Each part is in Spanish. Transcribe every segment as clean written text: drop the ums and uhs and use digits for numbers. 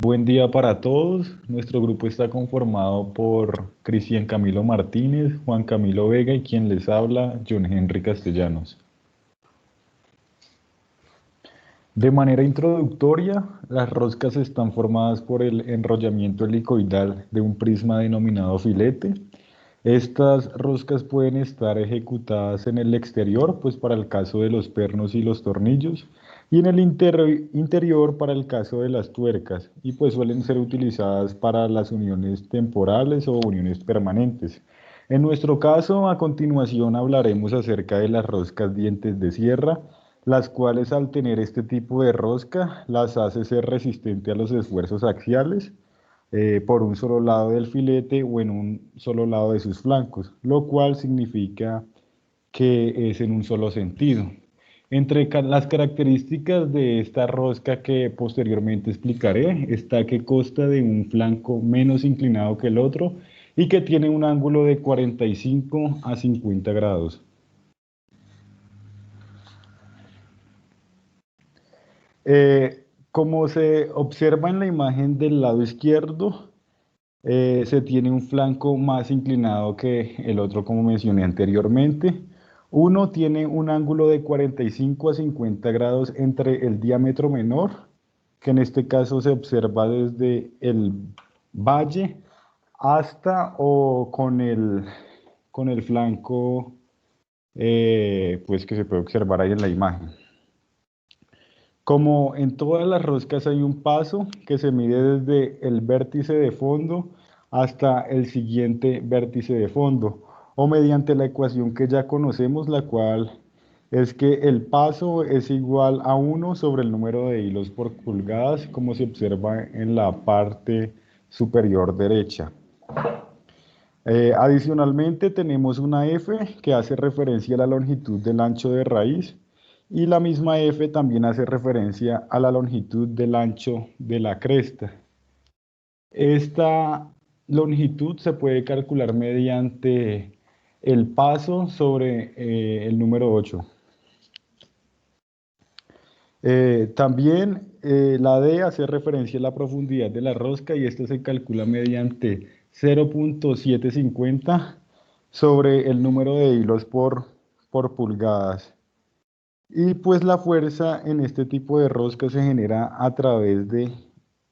Buen día para todos. Nuestro grupo está conformado por Cristian Camilo Martínez, Juan Camilo Vega y quien les habla, John Henry Castellanos. De manera introductoria, las roscas están formadas por el enrollamiento helicoidal de un prisma denominado filete. Estas roscas pueden estar ejecutadas en el exterior, pues para el caso de los pernos y los tornillos, y en el interior para el caso de las tuercas, y pues suelen ser utilizadas para las uniones temporales o uniones permanentes. En nuestro caso, a continuación hablaremos acerca de las roscas dientes de sierra, las cuales al tener este tipo de rosca las hace ser resistente a los esfuerzos axiales por un solo lado del filete o en un solo lado de sus flancos, lo cual significa que es en un solo sentido. Entre las características de esta rosca que posteriormente explicaré está que consta de un flanco menos inclinado que el otro y que tiene un ángulo de 45 a 50 grados. Como se observa en la imagen del lado izquierdo, se tiene un flanco más inclinado que el otro, como mencioné anteriormente. Uno tiene un ángulo de 45 a 50 grados entre el diámetro menor, que en este caso se observa desde el valle hasta o con el flanco, pues que se puede observar ahí en la imagen. Como en todas las roscas hay un paso que se mide desde el vértice de fondo hasta el siguiente vértice de fondo, o mediante la ecuación que ya conocemos, la cual es que el paso es igual a 1 sobre el número de hilos por pulgadas, como se observa en la parte superior derecha. Adicionalmente tenemos una F que hace referencia a la longitud del ancho de raíz y la misma F también hace referencia a la longitud del ancho de la cresta. Esta longitud se puede calcular mediante el paso sobre el número 8. También la D hace referencia a la profundidad de la rosca y esto se calcula mediante 0.750 sobre el número de hilos por pulgadas. Y pues la fuerza en este tipo de rosca se genera a través de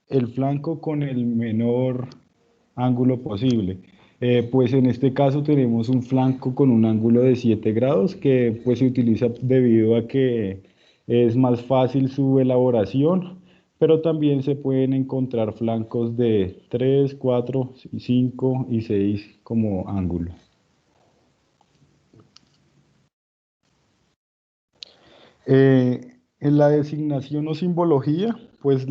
el flanco con el menor ángulo posible. Pues en este caso tenemos un flanco con un ángulo de 7 grados que pues se utiliza debido a que es más fácil su elaboración, pero también se pueden encontrar flancos de 3, 4, 5 y 6 como ángulo. En la designación o simbología, pues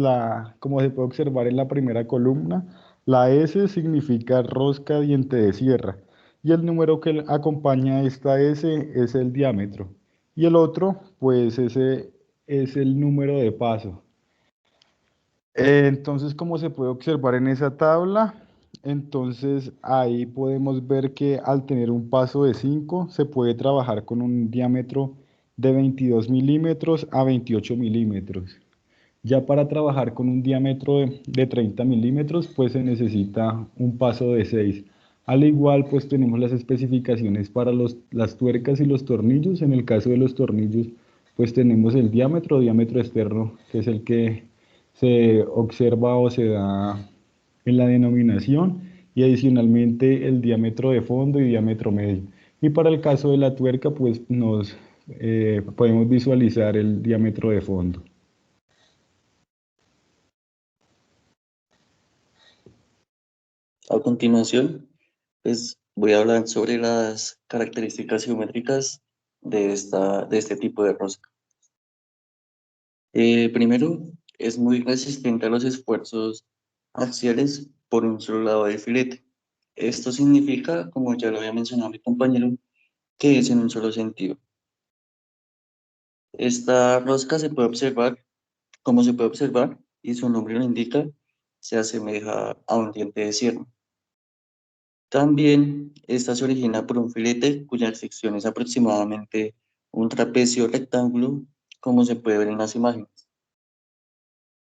como se puede observar en la primera columna, la S significa rosca diente de sierra y el número que acompaña a esta S es el diámetro y el otro, pues ese es el número de paso. Entonces, como se puede observar en esa tabla, entonces ahí podemos ver que al tener un paso de 5 se puede trabajar con un diámetro de 22 milímetros a 28 milímetros. Ya para trabajar con un diámetro de 30 milímetros, pues se necesita un paso de 6. Al igual, pues tenemos las especificaciones para las tuercas y los tornillos. En el caso de los tornillos, pues tenemos el diámetro externo, que es el que se observa o se da en la denominación, y adicionalmente el diámetro de fondo y diámetro medio. Y para el caso de la tuerca, pues podemos visualizar el diámetro de fondo. A continuación, pues voy a hablar sobre las características geométricas de este tipo de rosca. Primero, es muy resistente a los esfuerzos axiales por un solo lado del filete. Esto significa, como ya lo había mencionado mi compañero, que es en un solo sentido. Esta rosca se puede observar, como se puede observar, y su nombre lo indica, se asemeja a un diente de sierra. También esta se origina por un filete cuya sección es aproximadamente un trapecio rectángulo, como se puede ver en las imágenes.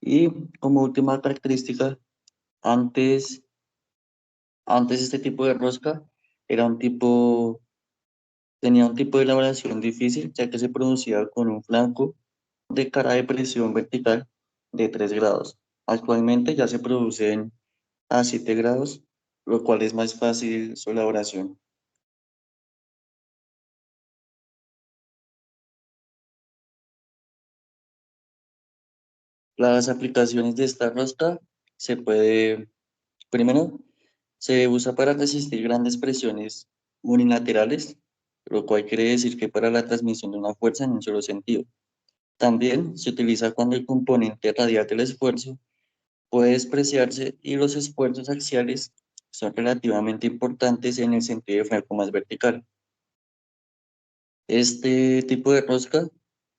Y como última característica, antes, antes este tipo de rosca era tenía un tipo de elaboración difícil, ya que se producía con un flanco de cara de presión vertical de 3 grados. Actualmente ya se producen a 7 grados, lo cual es más fácil su elaboración. Las aplicaciones de esta rosca se puede, primero, se usa para resistir grandes presiones unilaterales, lo cual quiere decir que para la transmisión de una fuerza en un solo sentido. También se utiliza cuando el componente radial del esfuerzo puede despreciarse y los esfuerzos axiales son relativamente importantes en el sentido de flanco más vertical. Este tipo de rosca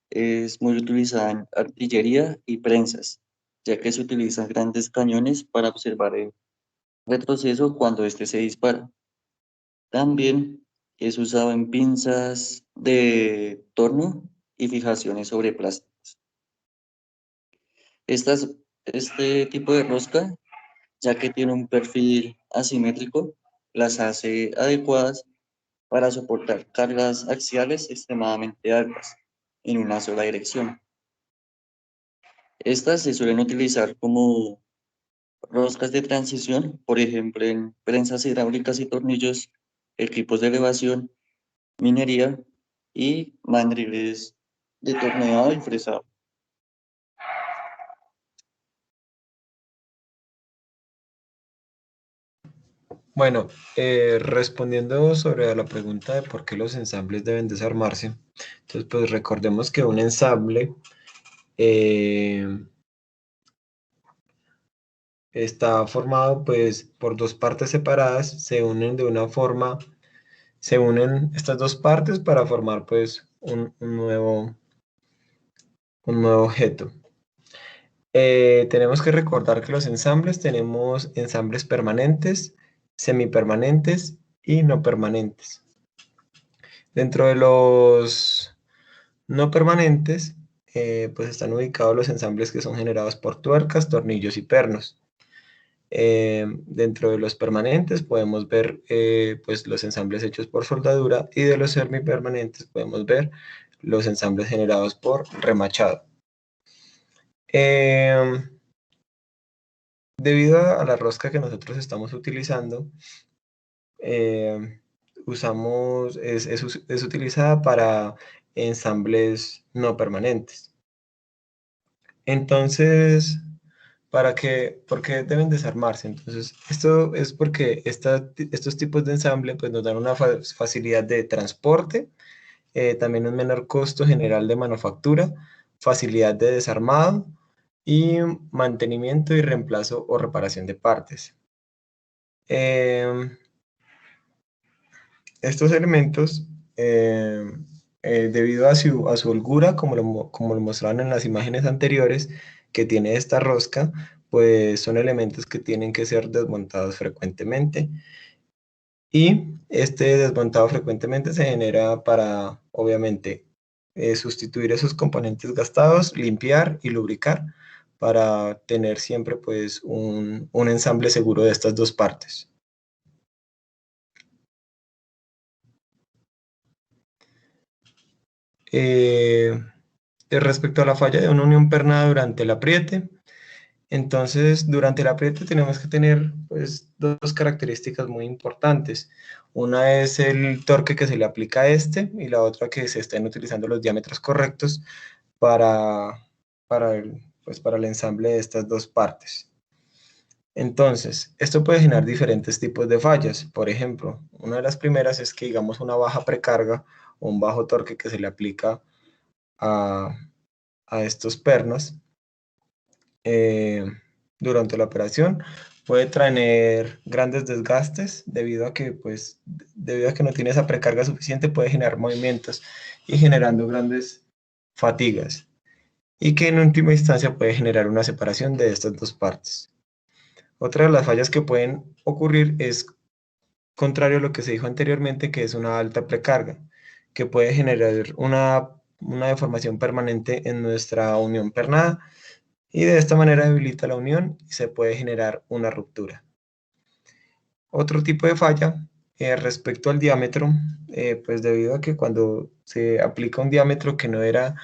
es muy utilizada en artillería y prensas, ya que se utilizan grandes cañones para observar el retroceso cuando éste se dispara. También es usado en pinzas de torno y fijaciones sobre plástico. Estas, este tipo de rosca, ya que tiene un perfil asimétrico, las hace adecuadas para soportar cargas axiales extremadamente altas en una sola dirección. Estas se suelen utilizar como roscas de transición, por ejemplo, en prensas hidráulicas y tornillos, equipos de elevación, minería y mandriles de torneado y fresado. Bueno, respondiendo sobre la pregunta de por qué los ensambles deben desarmarse, entonces pues recordemos que un ensamble eh, está formado pues por dos partes separadas, se unen de una forma, se unen estas dos partes para formar pues un nuevo objeto. Tenemos que recordar que los ensambles tenemos ensambles permanentes, semipermanentes y no permanentes. Dentro de los no permanentes, pues están ubicados los ensambles que son generados por tuercas, tornillos y pernos. Dentro de los permanentes podemos ver pues los ensambles hechos por soldadura y de los semipermanentes podemos ver los ensambles generados por remachado. Debido a la rosca que nosotros estamos utilizando, es utilizada para ensambles no permanentes. Entonces, ¿por qué deben desarmarse? Entonces, esto es porque estos tipos de ensamble pues, nos dan una facilidad de transporte, también un menor costo general de manufactura, facilidad de desarmado y mantenimiento y reemplazo o reparación de partes. Estos elementos, debido a su holgura, como lo mostraban en las imágenes anteriores, que tiene esta rosca, pues son elementos que tienen que ser desmontados frecuentemente. Y este desmontado frecuentemente se genera para, obviamente, sustituir esos componentes gastados, limpiar y lubricar para tener siempre pues un ensamble seguro de estas dos partes. Respecto a la falla de una unión pernada durante el apriete, entonces durante el apriete tenemos que tener pues, dos características muy importantes. Una es el torque que se le aplica a este y la otra que se estén utilizando los diámetros correctos para el ensamble de estas dos partes. Entonces, esto puede generar diferentes tipos de fallas. Por ejemplo, una de las primeras es que digamos una baja precarga o un bajo torque que se le aplica a estos pernos durante la operación puede traer grandes desgastes debido a que no tiene esa precarga suficiente, puede generar movimientos y generando grandes fatigas y que en última instancia puede generar una separación de estas dos partes. Otra de las fallas que pueden ocurrir es contrario a lo que se dijo anteriormente, que es una alta precarga, que puede generar una deformación permanente en nuestra unión pernada y de esta manera debilita la unión y se puede generar una ruptura. Otro tipo de falla respecto al diámetro, pues debido a que cuando se aplica un diámetro que no era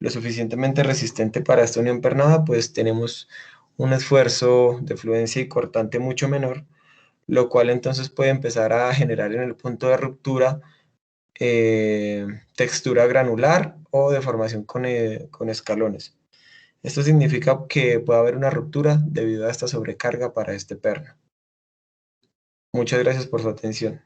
lo suficientemente resistente para esta unión pernada, pues tenemos un esfuerzo de fluencia y cortante mucho menor, lo cual entonces puede empezar a generar en el punto de ruptura textura granular o deformación con escalones. Esto significa que puede haber una ruptura debido a esta sobrecarga para este perno. Muchas gracias por su atención.